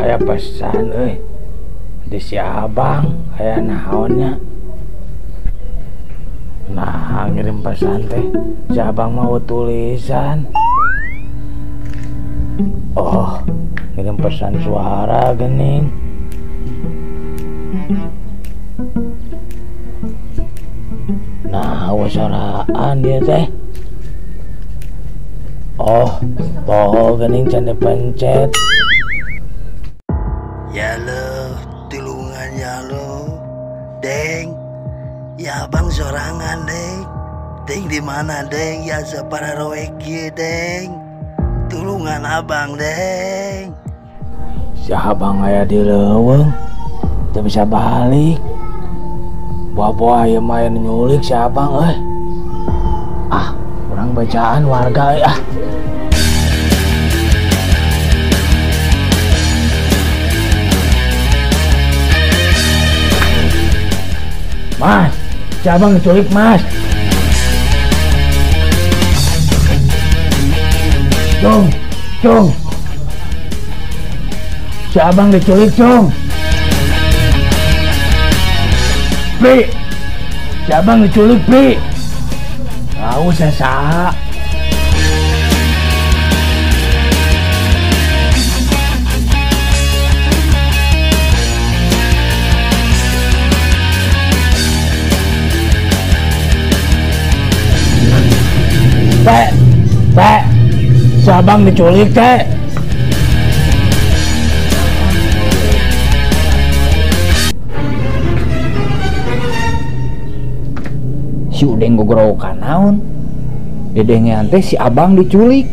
aya pesan di si abang aya naonnya. Nah ngirim pesan teh si abang mau tulisan. Oh ngirim pesan suara gening. Nah wasoraan dia teh. Oh toh gening can dipencet. Ya lo tulungan ya lo Deng. Ya abang sorangan Deng. Deng di mana Deng? Ya separa roeki Deng. Tulungan abang Deng. Si abang aya di leuweung teu bisa balik. Bawa aya main nyulik si abang Ah kurang bacaan warga Mas, si abang diculik mas. Cung, si abang diculik cung. Pi, si abang diculik Pi. Tahu saya saha. Teh, si abang diculik teh. Si Udeng gogorokan naon? Dedengnya teh si abang diculik.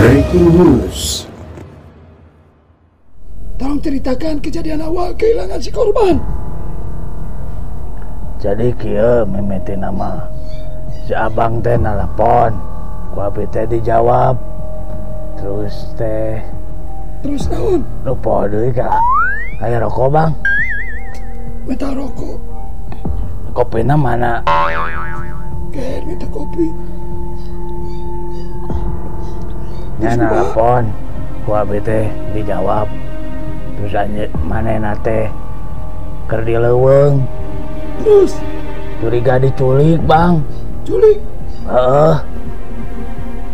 Breaking news. Tolong ceritakan kejadian awal kehilangan si korban. Jadi kieu mimiti nama si abang teh nelpon, ku abi teh dijawab. Terus naon? lupa deui ka aya rokok bang. Minta rokok. Kopina mana? Ker minta kopi. Nya nelpon, ku abi teh dijawab. Terus manehna teh keur di leuweung. Terus Curiga diculik bang. culik.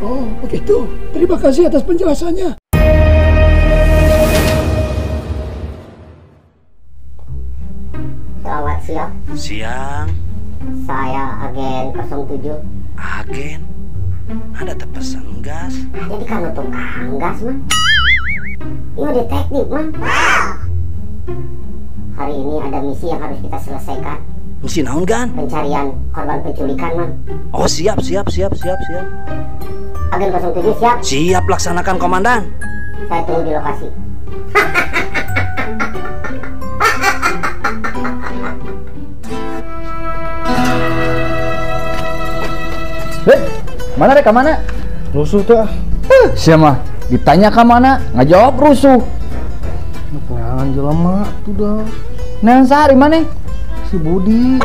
Oh begitu. Terima kasih atas penjelasannya. Selamat siang. Siang. Saya agen 07. Agen. Ada tepesan gas. Jadi kan tukang gas man. Ini detektif man. Hari ini ada misi yang harus kita selesaikan. Misi naon gan? Pencarian korban penculikan man. Oh siap. Agen 07 siap. Siap laksanakan komandan. Saya tunggu di lokasi. Mana rek, mana? Rusuh tuh. Siapa? Ditanya ke mana? Ngajawab rusuh. Jangan jelema tuh dah. Neangan sehari mana? Si Budi.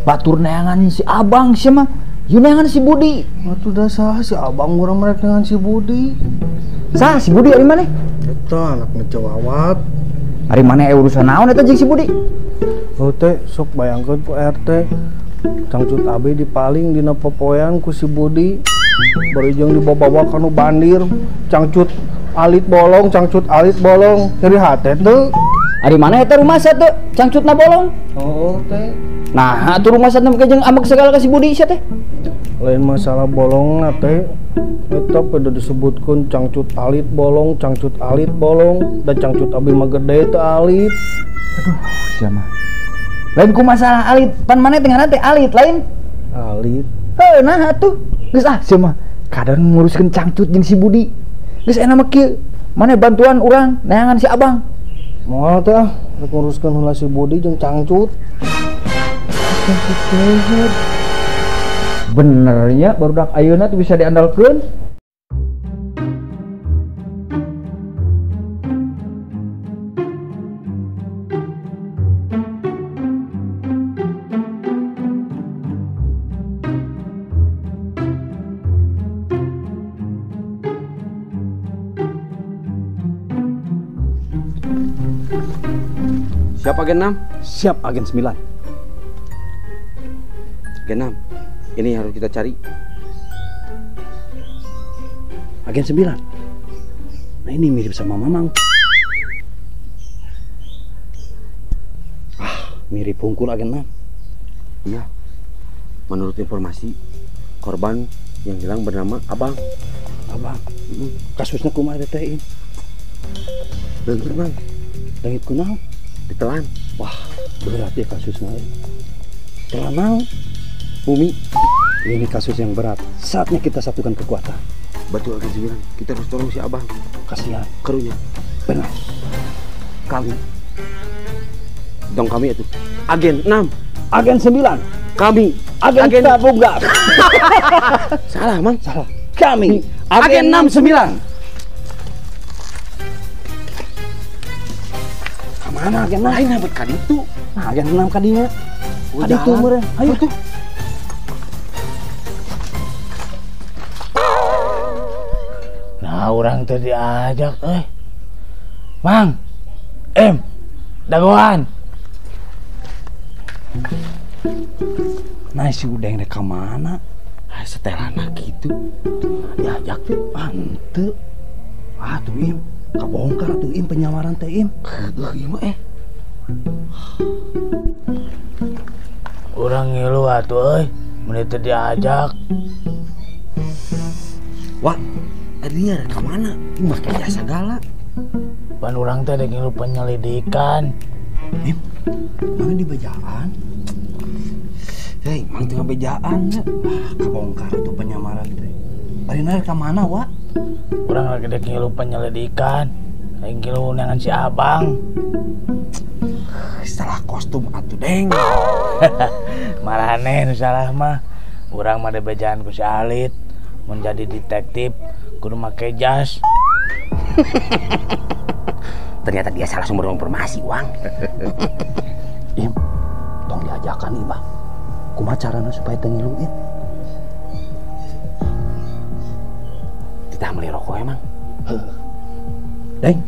Batur neangan si abang siapa? Yun neangan si Budi. Atuh dah sah si abang urang merek dengan si Budi. Sah si Budi ari mana? Eta anak ngecewawat. Ari mana urusan naon eta jeung si Budi? Oh teh sok bayangkeun ku RT. Cangcut abi dipaling dina popoyan ku si Budi. Barijeng dibawa-bawa kanu bandir. Cangcut alit bolong. Jadi hate teu. Ari mana eta rumah saya teh? Cangcutna bolong. Oh teh. Nah, atuh rumah saya jeung ambek segala ka si Budi sia teh. Lain masalah bolongna teh. Eta pada disebutkeun cangcut alit bolong, dan cangcut abi mah gede teh alit. Aduh, sia mah. Lain ku masalah alit, pan maneh teh teh alit lain. Alit. Nah atuh. Geus sia mah. Kadang nguruskeun cangcut jeung si Budi. Geus aya mah kieu. Maneh bantuan urang neangan si abang. Moal teh rek nguruskeun heula si Budi jeung cangcut. Benernya barudak ayeuna tuh bisa diandalkeun. Agen 6. Siap Agen 9. Agen 6. Ini harus kita cari. Agen 9. Nah ini mirip sama Mamang. Mirip Hungkul Agen 6. Iya. Menurut informasi, korban yang hilang bernama Abang. Abang. Kasusnya kumaha teh ini? Bener Bang, Langit kunaon? ditelan. Wah, berat ya kasusnya. Telan naon? Bumi. Ini kasus yang berat. Saatnya kita satukan kekuatan. Betul Agen 9. Kita harus tolong si Abang. Kasihan. Krunya. Benar. Kami. Dong kami itu. Agen 6. Agen 9. Kami. Agen tabunggas. Salah, Mang. Salah. Kami. Agen 69. Kemana Agen 6? Aing nabet kali itu. Nah, Agen 6 kadinya. Udah. Kadi itu meureun. Ayo tuh. Nah, orang tadi diajak, Mang, dagoan. Nah, si Udeng rek ka mana? Setelana gitu. Diajak tuh. Henteu. Tuh Im. Kabongkar tuh Im penyamaran teh Im. Iya mah Orang ngilu atuh, menit tadi diajak. Wah, tadinya rek ka mana? Ini mah kayak segala. Pan orang tadi ngilu penyelidikan. Im, mana di bejaan? Hei, Mang tengah bejaan ya. Kabongkar tuh penyamaran teh. Barina rek ka mana, Wak? Orang lagi dek ngilu penyelidikan. Lagi ngilu nangan si Abang. Salah kostum atuh, Deng. Marane nu salah mah. Urang mah bejaan ku si Alit. Menjadi detektif kudu make jas. Ternyata dia salah sumber informasi, Wang. Im, tong diajakan Im mah. Kumaha carana supaya teu ngiluin? Kita beli rokok emang. Deng,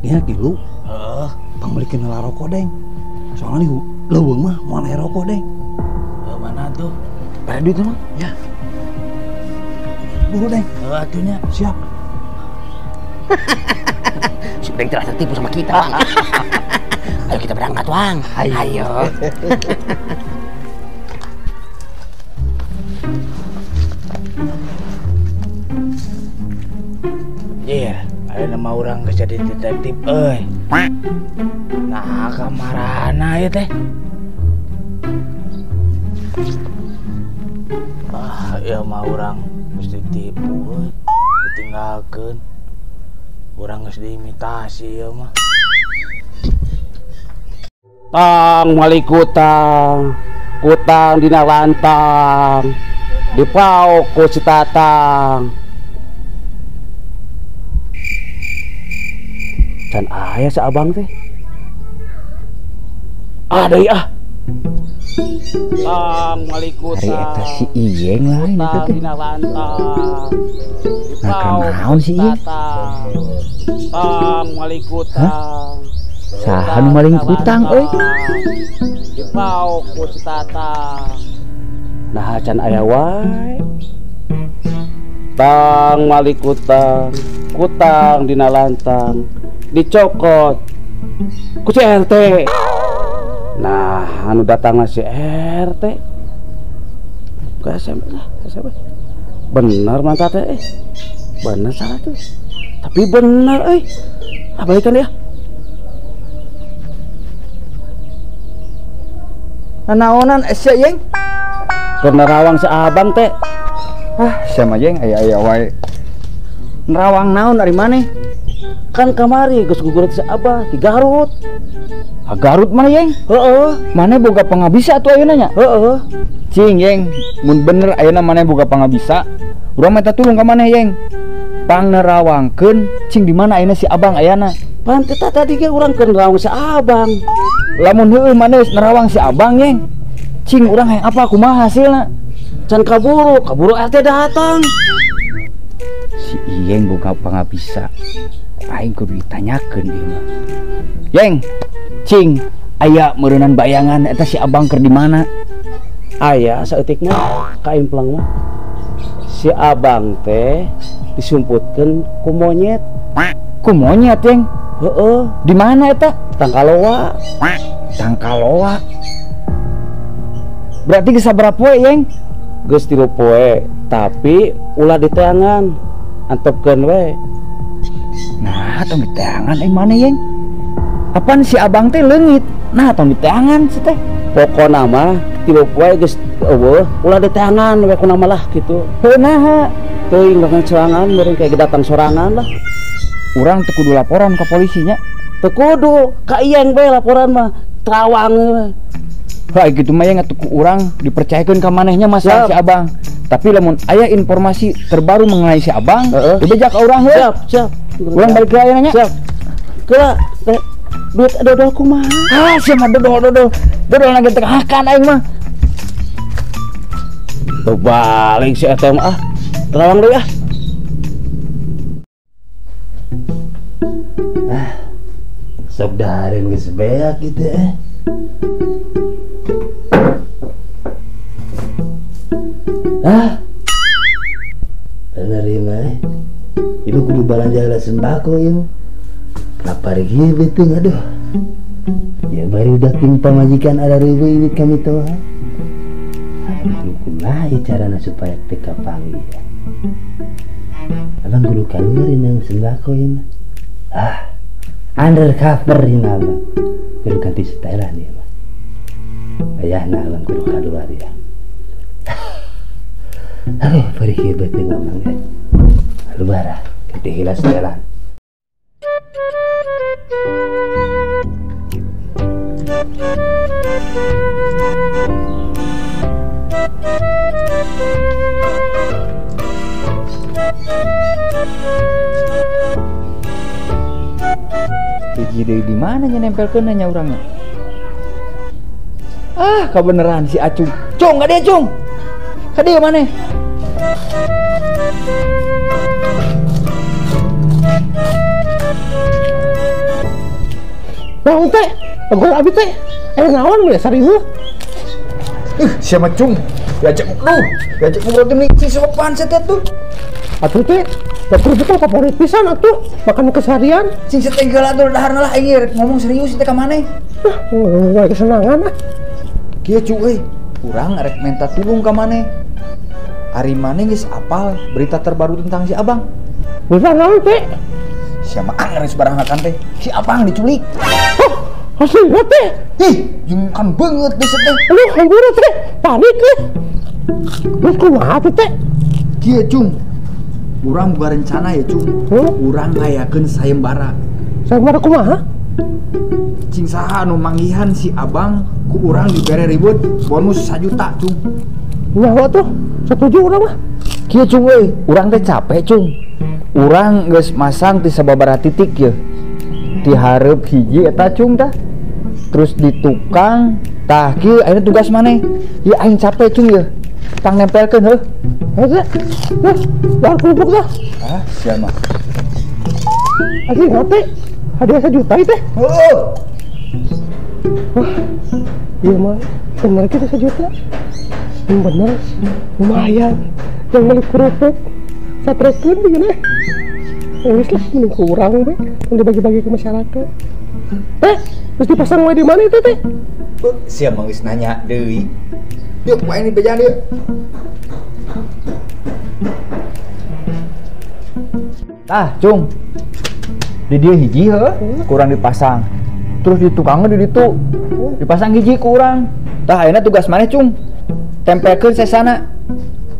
dia gilu. Heeh. Pamilikeun heula rokok, Deng. Soalnya di leuweung mah moal aya rokok, Deng. Mana tuh? Pada duit emang? Ya. Buru, Deng. Atunya. Siap. Si Deng telah tertipu sama kita, Bang. Ayo kita berangkat, Wang. Ayo. Iya, ada nama orang geus jadi detektif, Nah, kamarana ya teh. Ya mah orang mesti tipu, ditinggalkeun. Orang geus diimitasi ya mah. Tang mali kutang dina lantang dipaok ku si Tatang. Can aya si Abang teh. Deui Tang mali kutang. Hari eta si Iyeng lain eta teh. Dina lantang Nah, naon si Iyeng? Tang mali kutang. Saha nu maling kutang euy? Dipaok ku si Tatang. Nah can aya wae. Tang mali kutang dina lantang dicokot ku si RT. Nah anu datang si RT ke SMS. Bener mantap teh. Bener salah tuh. Tapi bener abaikan ya. Naonan sia Yeng? Keur nerawang si Abang teh. Sia mah Yeng aya wae. Nerawang naon dari mana? Kan kamari geus gugurit si Abah di Garut. Garut mana Yeng? Heeh. Mana boga pangabisa atuh ayeuna nya? Heeh. Cing Yeng, mun bener ayeuna mana boga pangabisa, urang minta tulung ka maneh Yeng. Pang nerawangkeun cing di mana ayeuna si Abang ayana. Pan teh tadi ge urang keur nerawang si Abang. Lamun heueuh maneh nerawang si Abang Yeng. Cing urang hayang apa kumaha hasilna? Can kaburu RT datang. Si Iyeng boga pangabisa. Aing kudu ditanyakeun ieu mah. Yeng, cing aya meureunnan bayangan eta si abang keur di mana? Aya saeutik mah kaimplang mah. Si abang teh disumputkeun ku monyet. Ku monyet, Ceng? Heeh, Di mana eta? Tangkaloa. Tangkaloa. Berarti geus sabaraha poe, Yeng? Geus 3 poe, tapi ulah diteangan. Antepkeun we. Nah, tong diteangan mana, Yeng? Apaan si abang teh leungit? Nah, tong diteangan si teh. Pokona mah 3 poe geus eueuh, ulah diteangan we kunaha lah kitu. Heuh naha? Teuing dengan serangan meureun kayak datang sorangan lah. Urang teu kudu laporan ke polisinya. Teu kudu, ka iyeng we laporan mah. Terawang we. Lah gitu mah yang atuh ku urang dipercayakeun ka manehnya masalah Siap. si abang. Tapi lamun aya informasi terbaru mengenai si abang, dibejak ka urang heuh. Siap. Urang balik ke aya nya. Siap. Kela teh duit dodol kumaha? Ah, sia mah dodol. Dodol lagi teu hakan aing mah. Tuh balik si eta mah ah. Terawang deui ah. Sok dahareun geus beak kitu Penerima ibu kudu balanja sembako ieu. Lapar ieu beuteung aduh. Ya baru udah timpa majikan ada ribu ini kami toh. Abang kumaha carana supaya teka panggil ya. Abang kudu kaluarin yang sembako ieu. Undercover ini abang. Kudu ganti setelan ya bang. Ayahna abang kudu kaluar ya. Aduh, pergi betul abang ya. Luara, ganti hilas setelan. Hiji deui di mana nya nempelkeun nya urangnya? Ah, kebeneran si Acung. Cung, ka dieu Cung. Ka dieu maneh? Naon teh? Tegol abi teh. Naon we sarieuh? Siapa Cung? Diajak ngobrol teh si sopan setet tuh. Atuh teh, dapur betul favorit pisan atuh. Makan keseharian. Sing setenggel atuh daharna lah aing rek ngomong serius teh ka maneh. Wah, kesenangan ah. Kieu Cung euy, urang rek minta tulung ka maneh. Ari maneh geus apal berita terbaru tentang si Abang. Bisa naon teh? Sia mah anggeus barang akan teh. Si Abang diculik. Asli teh. Ih, jeung kan beungeut geus teh. Aduh, hangguru teh. Panik teh. Terus kumaha teh? Kieu Cung. Urang boga rencana ya Cung. Urang ngayakeun sayembara. Sayembara kumaha? Cing saha anu manggihan si Abang ku urang dibere ribut bonus 1 juta Cung. Nyawa tuh, setuju urang mah. Kieu Cung euy, urang teh capek Cung. Urang geus masang ti sababaraha titik ye. Di hareup hiji eta Cung tah. Terus di tukang tah kieu ayeuna tugas maneh. Ieu aing capek Cung ye. Tang nempelkeun heuh. Asa? Nah, jangan kerupuk dah. Ah, sia mah. Asli ngate. Hadiah 1 juta teh. Heuh. Wah, iya mah. Bener kita 1 juta. Yang bener, lumayan. Yang beli kerupuk. Satrekeun begini. Wis lah, mending kurang be. Yang dibagi-bagi ke masyarakat. Terus dipasang wae di mana itu teh? Sia mah geus nanya deui. Yuk, main di bejan yuk. Tah, Cung. Di dieu hiji heuh, kurang dipasang. Terus di tukangnya di ditu dipasang hiji ku urang. Tah ayeuna tugas maneh, Cung. Tempelkeun sesana.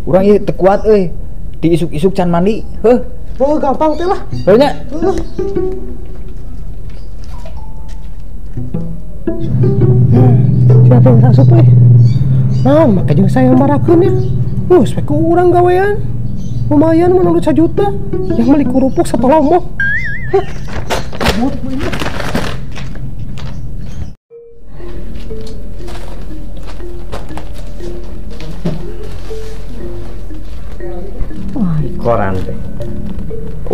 Urang ieu teu kuat euy. Di isuk-isuk can mandi. Heuh. Oh, gampang teh lah. Heuh nya. Siapa yang asup we? Nah, maka jeung sayembarakeun ya. Supaya ku urang gawean. Lumayan menurut 1 juta. Yang beli kerupuk 1 lombok. Kabut ini. Wah, koran teh.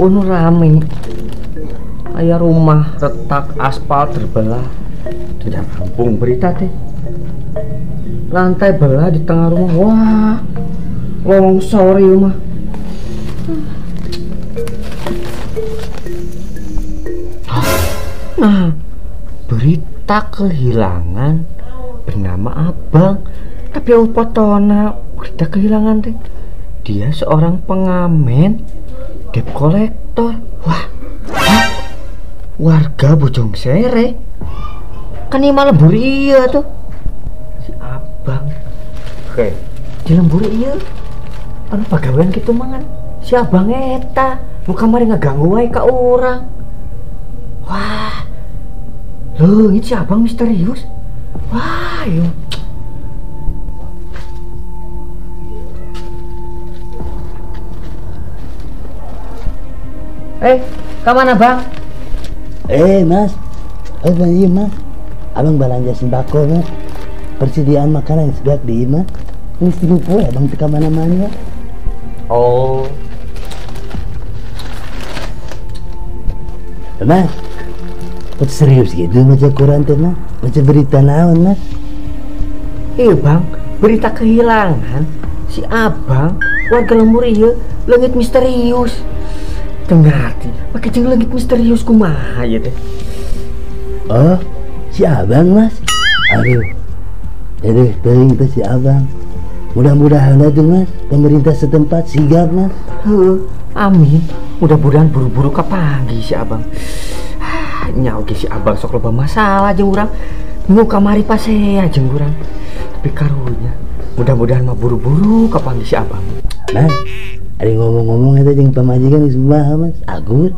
Rame. Aya rumah retak aspal terbelah. Tidak rampung berita teh. Lantai belah di tengah rumah. Wah, longsor ieu mah. Nah, berita kehilangan bernama Abang. Tapi yang fotona berita kehilangan teh. Dia seorang pengamen, debt collector. Wah, warga Bojong Sere. Kan ini malah lembur iya tuh. Si Abang. Oke, di lembur iya. Anu pagawean gitu mangan. Si Abang eta, nu kamari ngaganggu wae ka orang. Wah. Loh, ini si Abang misterius. Wah, yuk. Kemana Bang? Mas, iya mas. Abang belanja sembako mas. Persediaan makanan yang sudah di mas. Mesti lupa ya bang ke mana-mana. Oh. Mas, kok serius gitu baca koran teh mas? Baca berita naon mas? Iya Bang, berita kehilangan si Abang warga lembur iya, langit misterius. Tengerti, pakai jeung langit misterius kumaha ya teh. Oh, si Abang mas. Aduh, teuing teh si Abang. Mudah-mudahan aja mas, pemerintah setempat sigap mas. Amin. Mudah-mudahan buru-buru kapanggih si Abang. Nya oge si Abang sok loba masalah jeung urang. Nu kamari pasea jeung urang. Tapi karunya mudah-mudahan mah buru-buru kapanggih si Abang. Mas, ada ngomong-ngomong eta jeung pamajikan geus kumaha mas? Agur.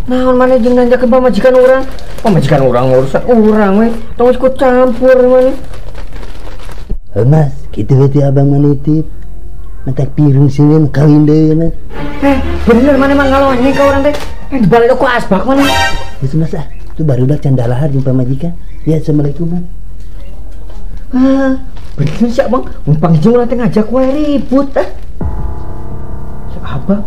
Naon maneh jeung nanyakeun pamajikan urang? Pamajikan urang urusan urang we, tong ikut campur maneh. Mas, kitu we Abang manitip. Matak pirung sieun kawin deui mas. Bener maneh mah ngalonye ka urang teh. Dibalik ku asbak maneh. Geus mas tu barudak can dalahar jeung pamajikan. Ya, assalamualaikum mas. Bener si Abang, mun panggih urang teh ngajak wae ribut Si Abang.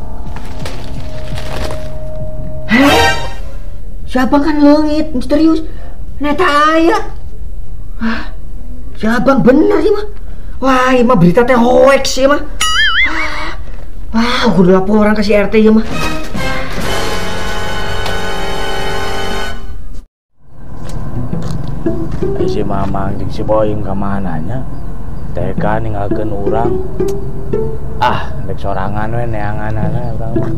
Si Abang kan leungit misterius. Neta aya. Si Abang bener sih mah. Wah, ini mah berita teh hoax sih mah. Wah, kudu laporan ke si RT ya mah. Si Mamang jeung si Boying kemananya teka ninggalkeun urang. Dek sorangan we neanganana urang.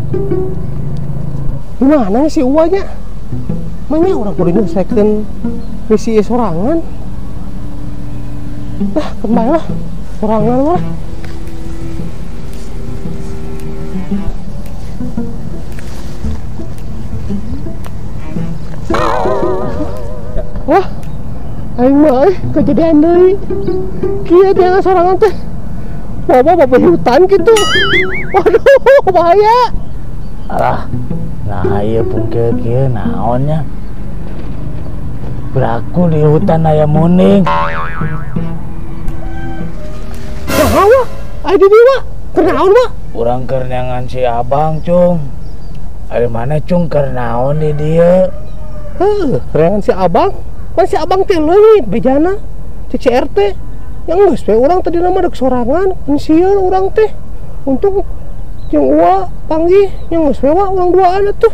Gimana si Uwanya? Mana orang kudu nyelesaikeun misi sorangan. Kembali lah sorangan lah. Wah, aing mah kejadian deui. Kieu teh sorangan teh. Bawa hutan gitu. Waduh, bahaya. Nah ieu pungkeun kieu naonnya? Beraku di hutan aya muning. Naon? Aya di dieu, keur naon, Mak? Urang keur neangan si Abang, Cung. Ari mana Cung keur naon di dieu? Neangan si Abang. Kan si Abang teh leungit bejana. CCRT. Yang geus we urang tadi nama dek sorangan, sieun urang teh. Untung jeung Uwa panggih, yang geus we urang duaan atuh.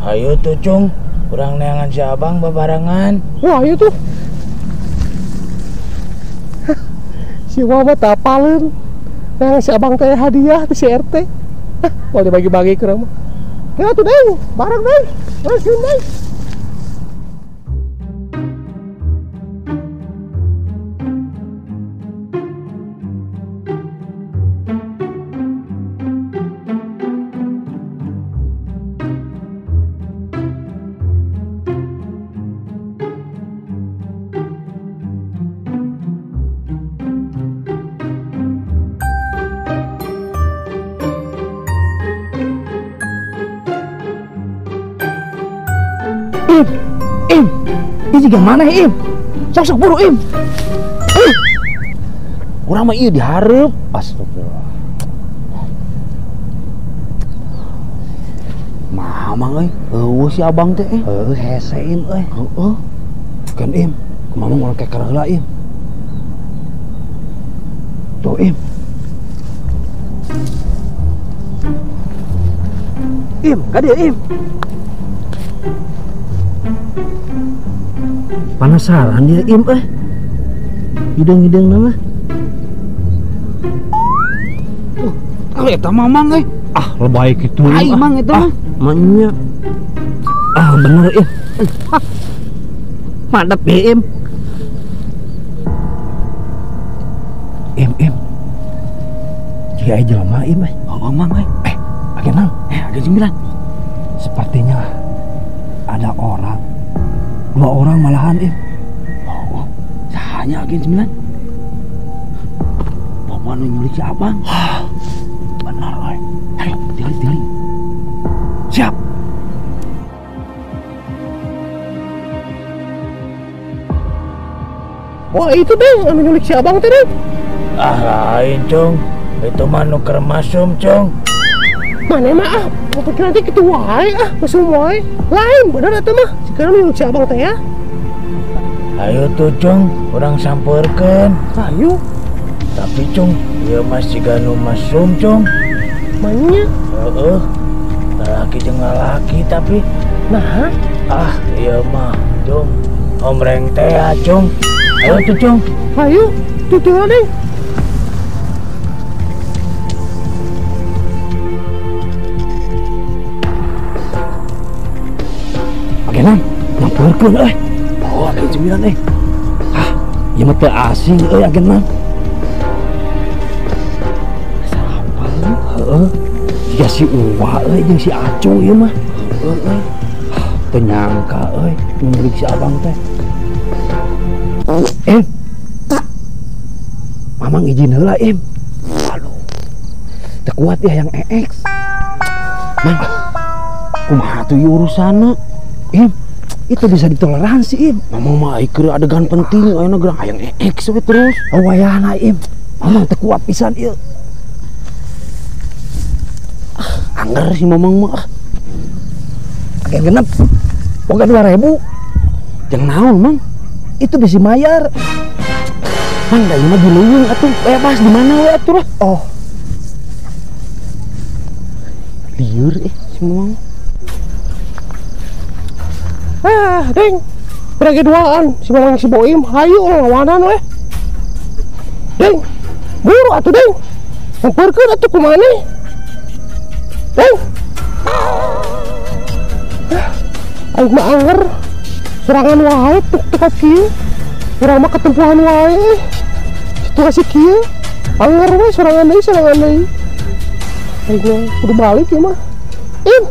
Hayu tuh, Cung. Urang neangan si Abang babarengan. Wah, ayo tuh. Si Uwa mah teu apaleun. Neangan si Abang teh hadiah ti si RT. Boleh bagi-bagi ke rumah. Ya tuh, Deng. Bareng, Deng. Langsung, Deng. Im, ini juga mana Im? Sok buru Im. Urang mah ieu dihareup. Astagfirullah. Mamang euy, si Abang teh hese Im euy. Kan Im, Mamang orang keker heula Im. Tuh Im. Im, ka dieu Im. Penasaran dia Im hidung-hidung nama. Kalau eta mamang lebay gitu Im. Mang eta mah. Manya. Bener Im. Mantap ya Im. Im. Jika aja jelema Im Mang agen 9. Sepertinya ada dua orang malahan Im. Sahanya agen 9. Bapak nu nyulik si Abang. Benar ayo tiling. Siap. Wah itu deh anu nyulik si Abang teh. Lain Cung, itu mah nu keur masum Cung. Mana mah mau pikir nanti gitu wae masuk wae. Lain bener atuh mah. Sekarang nyulik si Abang teh ya. Ayo tuh Cung, urang sampeurkeun. Ayo. Tapi Cung, ieu masih ganu masum Cung. Manya? Lalaki jeung lalaki tapi nah. Ieu mah Cung. Omreng teh ya Cung. Ayo tuh Cung. Ayo, tutur deh. Agenan, nyamperkeun bawa agen 9 ieu mah teu asing agenan. Jika si Uwa jeung si Acu ieu mah. Teu nyangka nyulik si Abang teh. Mamang izin heula Im. Aduh. Teu kuat ya yang EX. Mang. Kumaha tuh urusanna? Im, itu bisa ditoleransi Im. Mamang mah keur adegan penting ayeuna gerang hayang EX we terus. Wayahna Im. Mamang teu kuat pisan ieu. Angger si Mamang mah. Agen genep. Boga 2.000. Jeung naon, Mang? Itu bisa mayar. Mang, da ieu mah dileuweung atuh. Bebas di mana we atuh lah. Oh. Lieur si Mamang. Deng. Berage duaan si Mamang si Boim. Hayu lawanan we. Deng. Buru atuh Deng. Nyamperkeun atuh kumane? Deng. Aing mah anger. Serangan wae tuk kieu. Urang mah ketempuhan wae. Situasi kieu. Anger we serangan deui. Aing mah kudu balik ieu mah. Im,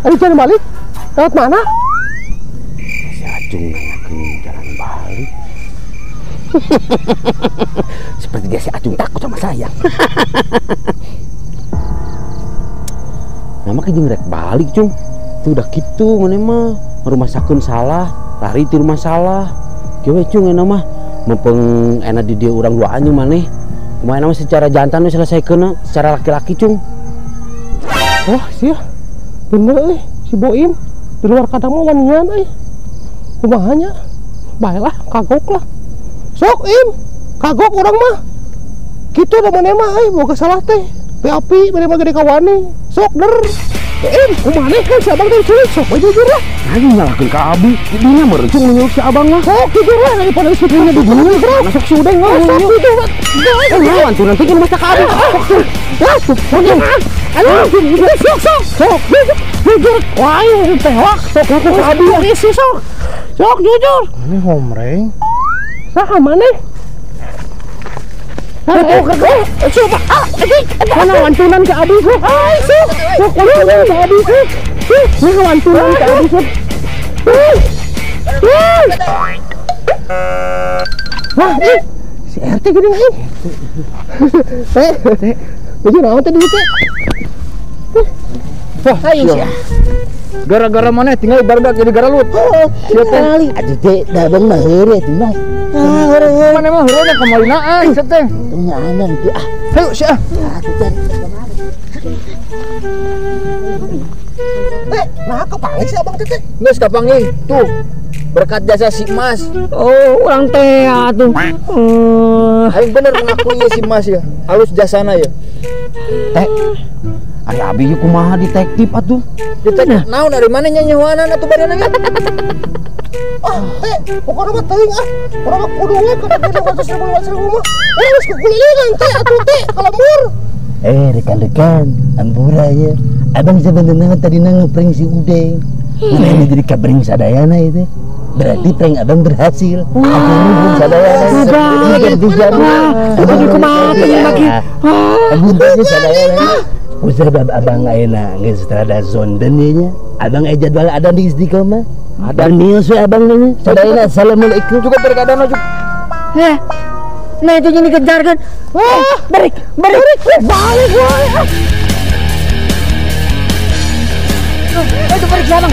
ada jalan balik? Lewat mana? Si Acung nanyakeun jalan balik. Seperti dia si Acung takut sama saya. Nama jeung rek balik Cung. Itu udah gitu mana mah rumah sakun salah, lari ti rumah salah. Kieu Cung euna mah mumpung enak di dia urang duaan jeung maneh. Kumaha nama secara jantan we selesaikeun secara laki-laki Cung. Oh, sia. Bener si Boim di luar kadang mah wanian kumaha nya? Baiklah, kagok lah. Sok Im, kagok urang mah. Kitu da maneh mah boga salah teh. Api maneh mah gede kawani. Sok der. Im, kumaha kan si Abang teh culik, sok we jujur lah. Ayo nyalakeun ka Abi, dinya meureucung nyulik si Abang mah. Sok jujur lah daripada isinya di gunung bro. Masuk sudeng mah. Sok jujur lah. Lawan tuh nanti kan masak ka Abi. Sok jujur. Wah, ini tewak. Sok aku ka Abi isi sok. Sok jujur. Ini homreng. Saha maneh? Coba, mana wantunan ke Abi sok? Sok wantunan ke Abi sok. Mana wantunan ke Abi sok? Wah, si RT gini nih. Jadi naon tadi teh? Wah, ayo sih. Gara-gara mana tinggal barudak jadi garalut. Siapa kali? Aduh teh, dabang mah heureuh teh mah. Mana mah heureuh kemalinaan teh. Tanya anak itu Ayo sia. Nah kepala si Abang teh. Geus kapanggih tuh. berkat jasa si Mas. Oh, orang teh atuh. Aing bener mengakui ya si Mas ya. Halus jasana ya. Teh, ari abi ge kumaha detektif atuh? Detektif naon dari mana nyanyiwanan atuh badanna ge? Teh, pokoknya mah teuing Urang mah kudu we ka beda wates ribu mah. Geus kukulilingan teh atuh teh kalembur. Rekan-rekan, ampura ya. Abang sebenarnya tadi ngeprank si Udeng. Ini jadi kabring sadayana itu. Berarti prank abang berhasil. Aku belum sadayana. Abang kumaha teh lagi. Aku tadi sadayana. Usah abang enak geus rada zonden nya. Abang jadwal ada di Istiqomah. Ada news abang nya. Sadayana assalamualaikum. Juga berkadana juga. Nah itu yang dikejar kan. Balik. Itu balik siapa?